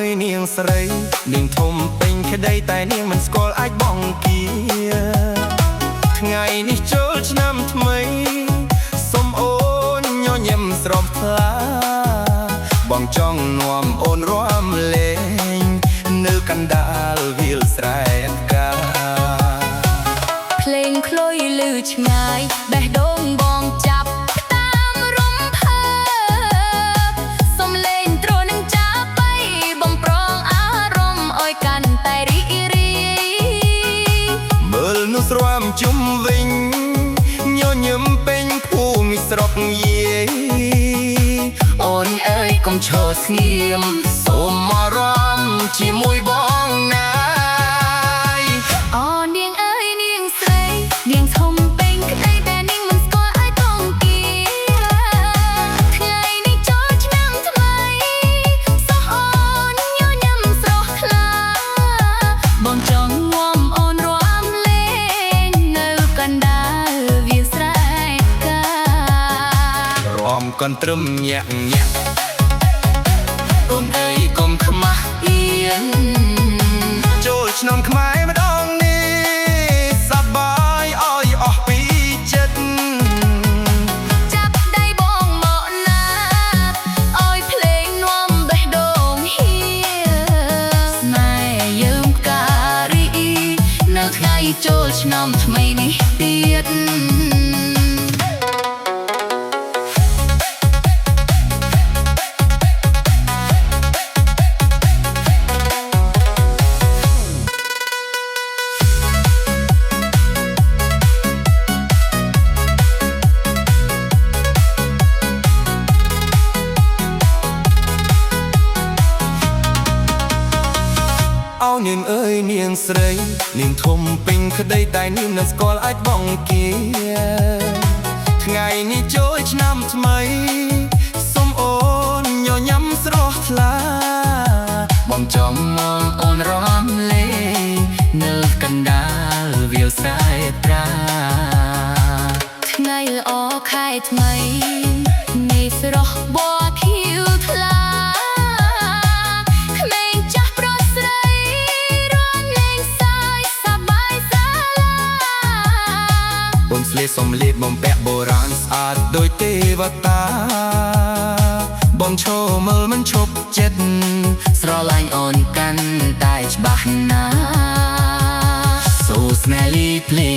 យនាងស្រីនាងធំពេញក្តីតែនាងមិនស្គាល់អាចបងគាថ្ងៃនេះចូលឆ្នាំថ្មីសុំអូនញញឹមស្រស់ថ្លាបងចង់នាំអូនរាំលេងនៅកណ្ដាលវាលស្រែផ្កាភ្លេងខ្លុយលឺឆ្ងាយបេះដូងបងចាប់តាមរំភើបសំឡេងទ្រនឹងចាប់បីបំប្រងអារម្មណ៍ឲ្យកាន់តែរីករាយមើលនោះស្រាំជុំវិញញញឹមពេញភូមិស្រុកយាយអូនអើយកុំឈរស្ងៀមសូមអារម្មណ៍ជាមួយបងណាយអូនាងអើយនាងស្រីនាងធំពេញក្តីតែនាងមិនស្គាល់ឲ្យបងគាថ្ងៃនេះចូលឆ្នាំថ្មីសុំអូនញញឹមស្រស់ថ្លាបងចង់ងាំអូនរាំលេងនៅកណ្ដាលវាលស្រែផ្ការំកន្ទ្រឹមញាក់ញាក់អូនអើយកុំខ្មាស់អៀនចូលឆ្នាំខ្មែរម្ដងនេះសប្បាយឲ្យអស់ពីចិត្តចាប់ដៃបងមកណាឲ្យភ្លេងនាំបេះដូងហៀស្នេហ៍យើងផ្ការីនៅថ្ងៃចូលឆ្នាំថ្មីនេះទៀតអូនាងអើយនាងស្រីនាងធំពេញក្តីតែនាងមិនស្គាល់អាចបងគាថ្ងៃនេះចូលឆ្នាំថ្មីសុំអូនញញឹមស្រស់ថ្លាបងចង់មកអូនរាំលេងនៅកណ្ដាលវាលស្រែប្រា ថ្ងៃល្អខែថ្មីនៃស្រស់បោះខៀវថ្លាក្មេងចាស់ប្រុសស្រីរាំលេងសើចសប្បាយសាឡាបងស្លៀកសំលៀកបំពាក់បុរាណស្អាតដូចទេវតាបងឈរមើលមិនឈប់ចិត្តស្រឡាញ់អូនកាន់តែច្បាស់ណាស់សូស្នេហ៍លីភ្លេង